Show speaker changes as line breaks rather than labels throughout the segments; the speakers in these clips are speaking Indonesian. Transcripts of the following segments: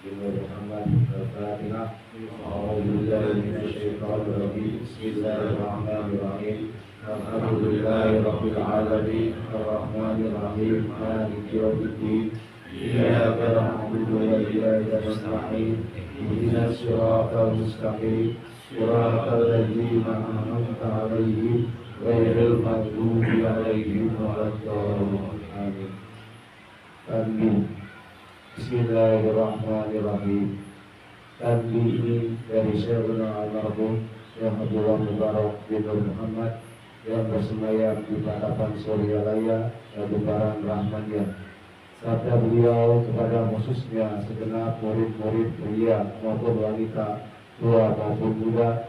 بنور محمد الفاتحة. أعوذ بالله من الشيطان الرجيم. بسم الله الرحمن الرحيم. الحمد لله رب العالمين الرحمن الرحيم مالك يوم الدين. إياك نعبد وإياك نستعين. اهدنا الصراط المستقيم صراط الذين أنعمت عليهم غير المغضوب عليهم ولا الضالين. آمين. Tanbih. Bismillahirrahmanirrahim. Tanbih ini dari Syekhuna Al-Marhum Syekh Abdullah Mubarak bin Muhammad yang bersemayam di Patapan Suryalaya, Kabupaten Rahmaniyah. Sabda beliau kepada khususnya segenap murid-murid pria maupun wanita, tua maupun muda,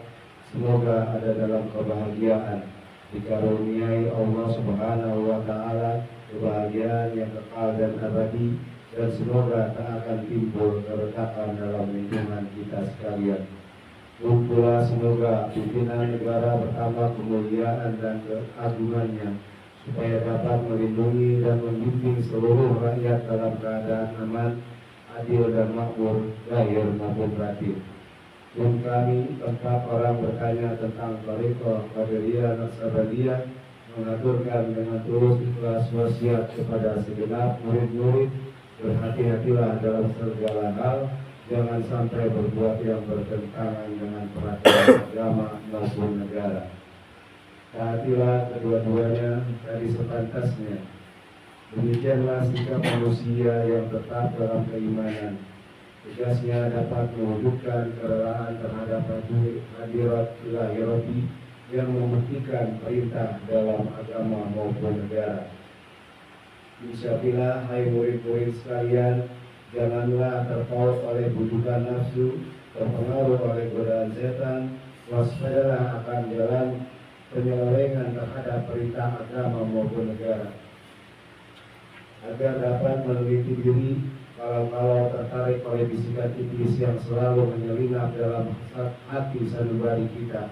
semoga ada dalam kebahagiaan, dikaruniai Allah Subhanahu wa Ta'ala kebahagiaan yang kekal dan abadi, dan semoga tak akan timbul keretakan dalam lingkungan kita sekalian. Dan pula semoga pimpinan negara bertambah kemuliaan dan keagungannya, supaya dapat melindungi dan membimbing seluruh rakyat dalam keadaan aman, adil dan makmur, lahir maupun batin. Dan kami tempat orang bertanya tentang Thariqah Qadiriyah Naqsabandiyah mengaturkan dengan tulus ikhlas wasiat kepada segenap murid-murid, berhati-hatilah dalam segala hal, jangan sampai berbuat yang bertentangan dengan peraturan agama maupun negara. Taatilah kedua-duanya dari sepantasnya. Demikianlah sikap manusia yang tetap dalam keimanan. Tugasnya dapat mewujudkan kerelaan terhadap hadirat ilahirati yang membuktikan perintah dalam agama maupun negara. Insyaallah, hai murid-murid sekalian, janganlah terpaut oleh bujukan nafsu, terpengaruh oleh godaan setan, waspadalah akan jalan penyelewengan terhadap perintah agama maupun negara, agar dapat meneliti diri kalau tertarik oleh bisikan iblis yang selalu menyelinap dalam hati sanubari kita.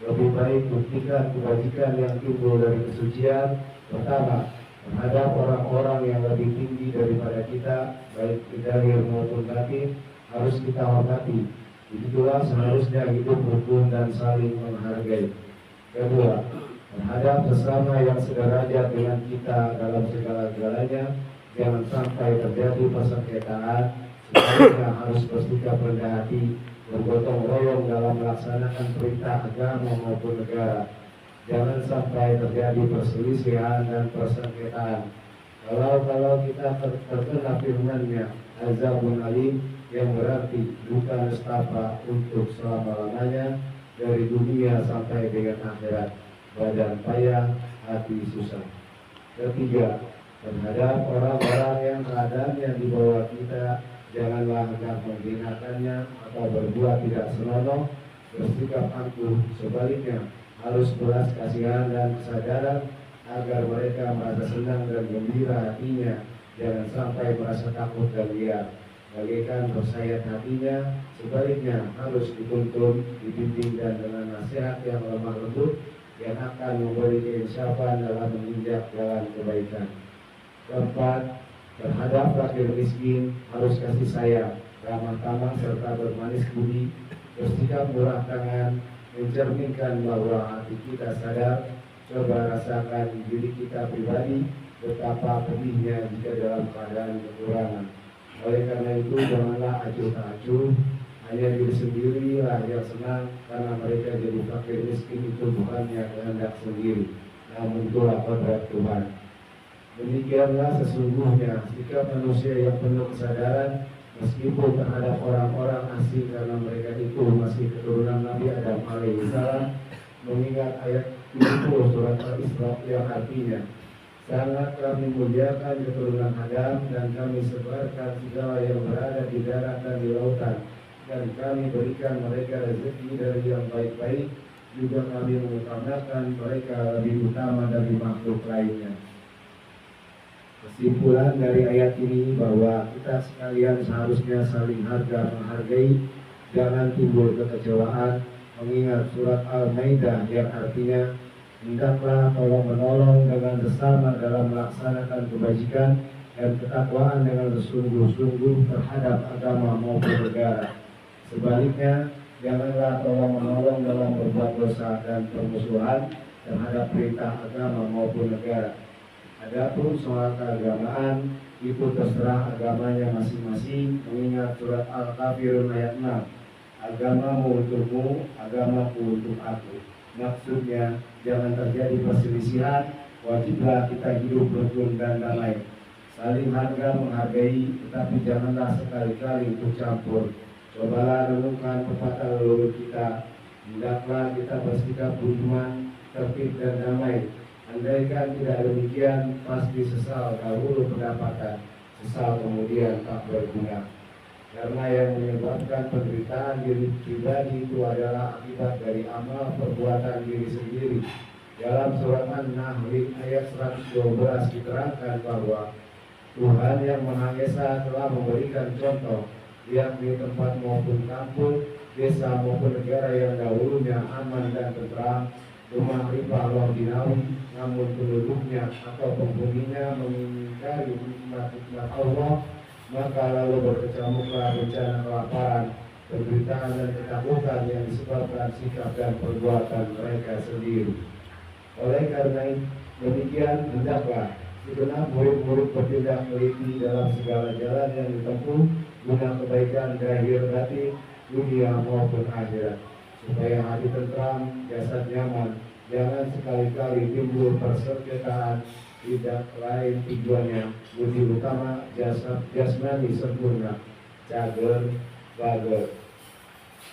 Lebih baik buktikan kebajikan yang timbul dari kesucian. Pertama, terhadap orang-orang yang lebih tinggi daripada kita, baik zahir maupun batin, harus kita hormati. Begitulah seharusnya hidup rukun dan saling menghargai. Kedua, terhadap sesama yang sederajat dengan kita dalam segala-galanya, jangan sampai terjadi persengketaan. Sebaliknya harus bersikap rendah hati, bergotong royong dalam melaksanakan perintah agama maupun negara. Jangan sampai terjadi perselisihan dan persengketaan. Kalau kita terkena firman-Nya, azabun alim, yang berarti duka nestapa untuk selama-lamanya, dari dunia sampai dengan akhirat, badan payah, hati susah. Ketiga, terhadap orang-orang yang keadaannya di bawah kita, janganlah hendak menghinakannya atau berbuat tidak senonoh, bersikap angkuh. Sebaliknya, harus belas kasihan dan kesadaran agar mereka merasa senang dan gembira hatinya. Jangan sampai merasa takut dan liar, bagaikan bersayat hatinya. Sebaliknya, harus dituntun, dibimbing dan dengan nasihat yang lemah lembut yang akan memberi keinsyafan dalam menginjak jalan kebaikan. Keempat, terhadap fakir miskin harus kasih sayang, ramah tamah serta bermanis budi, bersikap murah tangan, mencerminkan bahwa hati kita sadar. Coba rasakan diri kita pribadi betapa pedihnya jika dalam keadaan kekurangan. Oleh karena itu, janganlah acuh tak acuh, hanya diri sendirilah yang senang karena mereka jadi fakir miskin. Itu bukannya kehendak sendiri, namun itulah kodrat Tuhan. Demikianlah sesungguhnya sikap manusia yang penuh kesadaran, meskipun terhadap orang-orang asing karena mereka itu masih keturunan Nabi Adam alaihissalam. Mengingat ayat 70 surat Al-Isra yang artinya, sangat kami muliakan keturunan Adam dan kami sebarkan segala yang berada di darat dan di lautan, dan kami berikan mereka rezeki dari yang baik-baik, juga kami mengutamakan mereka lebih utama dari makhluk lainnya. Kesimpulan dari ayat ini bahwa kita sekalian seharusnya saling harga menghargai, jangan timbul kekecewaan. Mengingat surat Al-Maidah yang artinya, hendaklah tolong menolong dengan sesama dalam melaksanakan kebajikan, dan ketakwaan dengan bersungguh-sungguh terhadap agama maupun negara. Sebaliknya, janganlah tolong menolong dalam berbuat dosa dan permusuhan terhadap perintah agama maupun negara. Adapun soal keagamaan, itu terserah agamanya masing-masing, mengingat surat Al-Kafirun ayat 6. Agamamu untukmu, agamaku untuk aku. Maksudnya, jangan terjadi perselisihan, wajiblah kita hidup rukun dan damai. Saling harga menghargai, tetapi janganlah sekali-kali untuk campur. Cobalah renungkan pepatah leluhur kita, hendaklah kita bersikap budiman, tertib dan damai. Andaikan tidak demikian, pasti sesal dahulu pendapatan, sesal kemudian tak berguna. Karena yang menyebabkan penderitaan diri pribadi itu adalah akibat dari amal perbuatan diri sendiri. Dalam surat An-Nahl ayat 112 diterangkan bahwa Tuhan yang Maha Esa telah memberikan contoh, yakni tempat maupun kampung, desa maupun negara yang dahulunya aman dan tentram, rumah riba Allah dinawi, namun penduduknya atau penghuninya mengingkari nikmat-nikmat Allah, maka lalu berkecamuklah bencana kelaparan, penderitaan dan ketakutan yang disebabkan sikap dan perbuatan mereka sendiri. Oleh karena demikian, hendaklah segenap murid-murid bertindak teliti dalam segala jalan yang ditempuh guna kebaikan zahir batin, dunia maupun akhirat, supaya hati tentram, jasad nyaman. Jangan sekali-kali timbul persengketaan, tidak lain tujuannya budi utama jasmani sempurna, cager bager.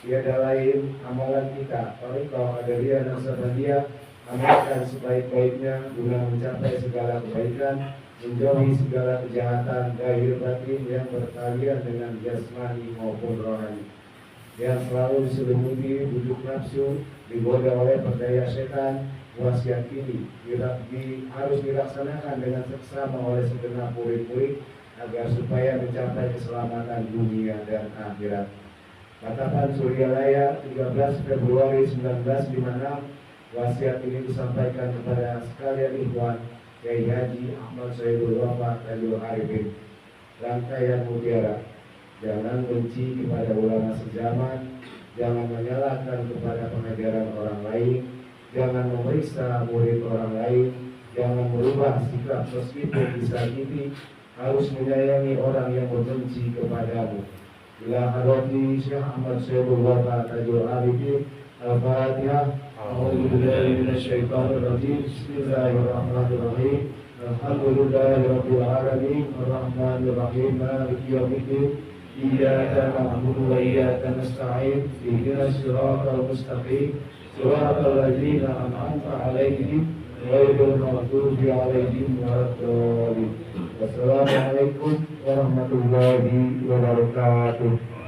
Tiada lain amalan kita, Thariqah Qadariyah Naqsabandiyah, amalkan sebaik-baiknya guna mencapai segala kebaikan, menjauhi segala kejahatan zahir batin yang berkalian dengan jasmani maupun rohani, yang selalu diselimuti bujuk nafsu, digoda oleh perdaya setan. Wasiat ini harus dilaksanakan dengan seksama oleh segenap murid-murid agar supaya mencapai keselamatan dunia dan akhirat. Katakan Suryalaya 13 Februari 1956. Wasiat ini disampaikan kepada sekalian ikhwan Kiai Haji Ahmad Sayyidul Wafa Tajul Arifin. Rangkaian mutiara, jangan benci kepada ulama sejaman, jangan menyalahkan kepada pengajaran orang lain, jangan memeriksa murid orang lain, jangan merubah sikap meskipun disakiti, harus menyayangi orang yang membenci kepadamu. Ila hadrati Syekh Ahmad Sayyidul Wafa Tajul Arifin. Al-Fatihah. A'udzubillahi minasyaitonir rajim. Bismillahirrahmanirrahim. Alhamdulillahirabbil alamin. Arrahmanir rahim. Maliki yaumiddin. Iyyaka na'budu wa iyyaka nasta'in. Ihdinas siratal mustaqim. Siratal ladzina an'amta 'alaihim ghairil maghdubi 'alaihim waladdallin. Wassalamualaikum warahmatullahi wabarakatuh.